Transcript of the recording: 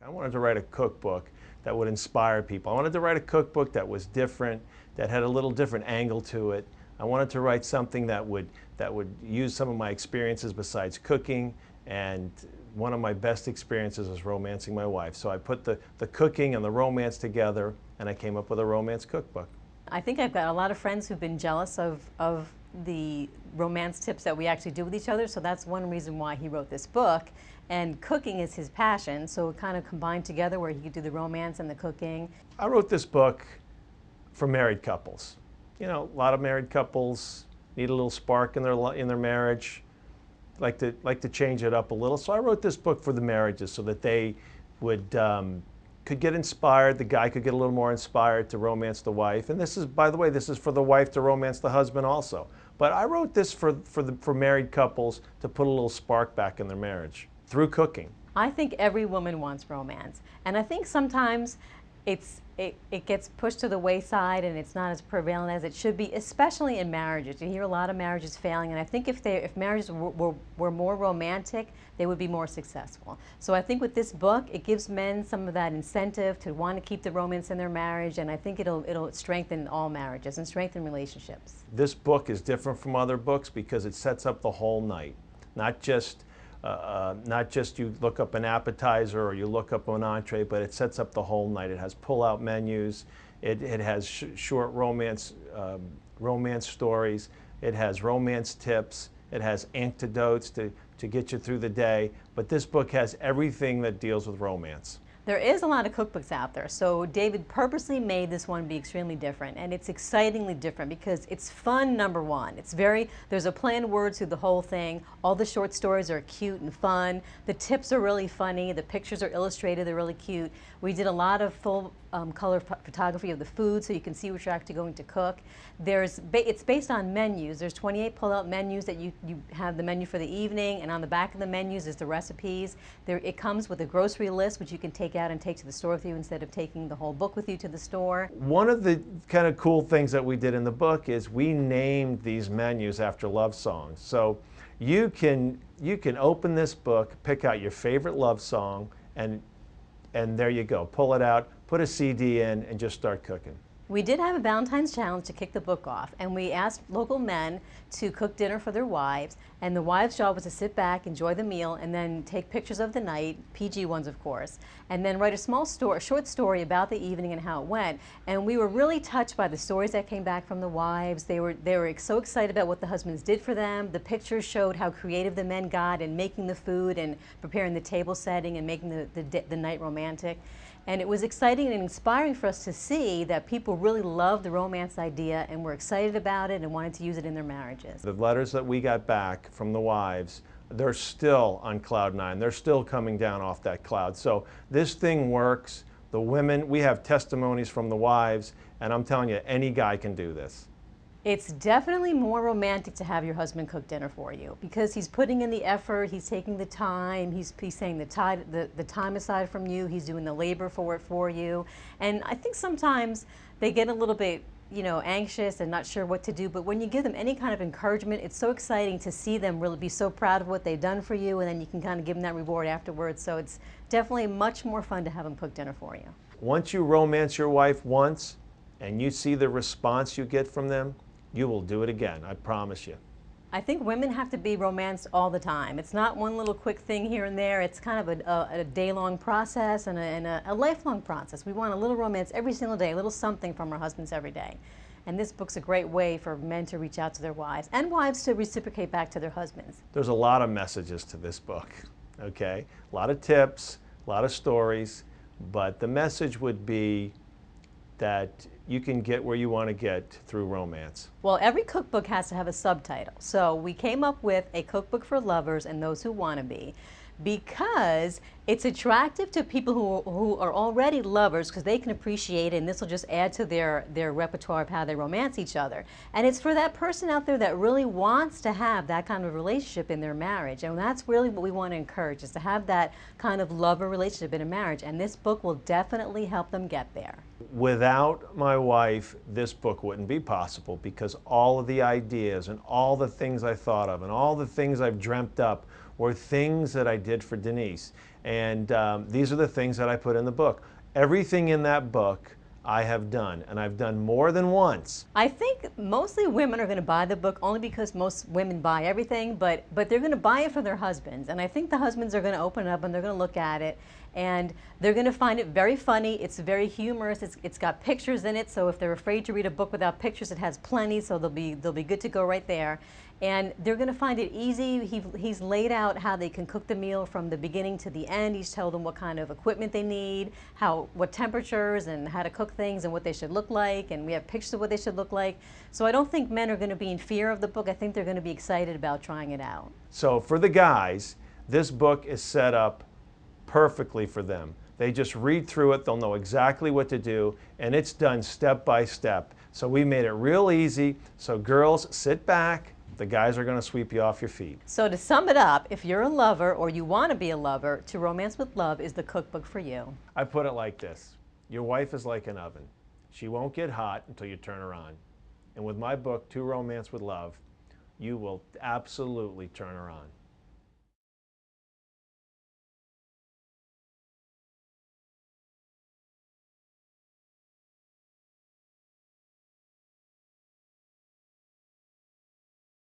I wanted to write a cookbook that would inspire people. I wanted to write a cookbook that was different, that had a little different angle to it. I wanted to write something that would use some of my experiences besides cooking, and one of my best experiences is romancing my wife. So I put the cooking and the romance together, and I came up with a romance cookbook. I think I've got a lot of friends who've been jealous of the romance tips that we actually do with each other, so that's one reason why he wrote this book. And cooking is his passion, so it kind of combined together where he could do the romance and the cooking. I wrote this book for married couples. You know, a lot of married couples need a little spark in their marriage, like to change it up a little. So I wrote this book for the marriages so that they would could get inspired. The guy could get a little more inspired to romance the wife. And this is, by the way, this is for the wife to romance the husband also. But I wrote this for married couples to put a little spark back in their marriage through cooking. I think every woman wants romance, and I think sometimes it gets pushed to the wayside and it's not as prevalent as it should be, especially in marriages. You hear a lot of marriages failing, and I think if marriages were more romantic, they would be more successful. So I think with this book, it gives men some of that incentive to want to keep the romance in their marriage, and I think it'll strengthen all marriages and strengthen relationships. This book is different from other books because it sets up the whole night, not just you look up an appetizer or you look up an entree, but it sets up the whole night. It has pull-out menus. It has short romance stories. It has romance tips. It has antidotes to get you through the day. But this book has everything that deals with romance. There is a lot of cookbooks out there, so David purposely made this one be extremely different, and it's excitingly different because it's fun, number one. There's a play on words through the whole thing. All the short stories are cute and fun. The tips are really funny. The pictures are illustrated. They're really cute. We did a lot of full color photography of the food so you can see what you're actually going to cook. It's based on menus. There's 28 pull-out menus that you have the menu for the evening, and on the back of the menus is the recipes. It comes with a grocery list which you can take out and take to the store with you instead of taking the whole book with you to the store. One of the kind of cool things that we did in the book is we named these menus after love songs. So you can open this book, pick out your favorite love song, and there you go. Pull it out, put a CD in, and just start cooking. We did have a Valentine's challenge to kick the book off, and we asked local men to cook dinner for their wives, and the wives' job was to sit back, enjoy the meal, and then take pictures of the night, PG ones of course, and then write a short story about the evening and how it went. And we were really touched by the stories that came back from the wives. They were so excited about what the husbands did for them. The pictures showed how creative the men got in making the food and preparing the table setting and making the night romantic. And it was exciting and inspiring for us to see that people really loved the romance idea and were excited about it and wanted to use it in their marriages. The letters that we got back from the wives, they're still on cloud nine. They're still coming down off that cloud. So this thing works. The women, we have testimonies from the wives, and I'm telling you, any guy can do this. It's definitely more romantic to have your husband cook dinner for you because he's putting in the effort, he's taking the time, he's saying the time aside from you, he's doing the labor for it for you. And I think sometimes they get a little bit, anxious and not sure what to do, but when you give them any kind of encouragement, it's so exciting to see them really be so proud of what they've done for you, and then you can kind of give them that reward afterwards. So it's definitely much more fun to have them cook dinner for you. Once you romance your wife once and you see the response you get from them, you will do it again, I promise you. I think women have to be romanced all the time. It's not one little quick thing here and there. It's kind of a day-long process and a lifelong process. We want a little romance every single day, a little something from our husbands every day. And this book's a great way for men to reach out to their wives and wives to reciprocate back to their husbands. There's a lot of messages to this book, okay? A lot of tips, a lot of stories, but the message would be that you can get where you want to get through romance. Well, every cookbook has to have a subtitle. So we came up with a cookbook for lovers and those who want to be, because it's attractive to people who are already lovers because they can appreciate it, and this will just add to their repertoire of how they romance each other. And it's for that person out there that really wants to have that kind of relationship in their marriage, and that's really what we want to encourage, is to have that kind of lover relationship in a marriage, and this book will definitely help them get there. Without my wife, this book wouldn't be possible, because all of the ideas and all the things I thought of and all the things I've dreamt up or things that I did for Denise. And these are the things that I put in the book. Everything in that book I have done, and I've done more than once. I think mostly women are going to buy the book only because most women buy everything, but they're going to buy it for their husbands. And I think the husbands are going to open it up and they're going to look at it and they're going to find it very funny. It's very humorous. It's got pictures in it, so if they're afraid to read a book without pictures, it has plenty, so they'll be good to go right there. And they're going to find it easy. He's laid out how they can cook the meal from the beginning to the end. He's told them what kind of equipment they need, what temperatures, and how to cook things and what they should look like. And we have pictures of what they should look like. So I don't think men are going to be in fear of the book. I think they're going to be excited about trying it out. So for the guys, this book is set up perfectly for them. They just read through it, they'll know exactly what to do, and it's done step by step. So we made it real easy. So girls, sit back. The guys are going to sweep you off your feet. So to sum it up, if you're a lover or you want to be a lover, To Romance with Love is the cookbook for you. I put it like this. Your wife is like an oven. She won't get hot until you turn her on. And with my book, To Romance with Love, you will absolutely turn her on.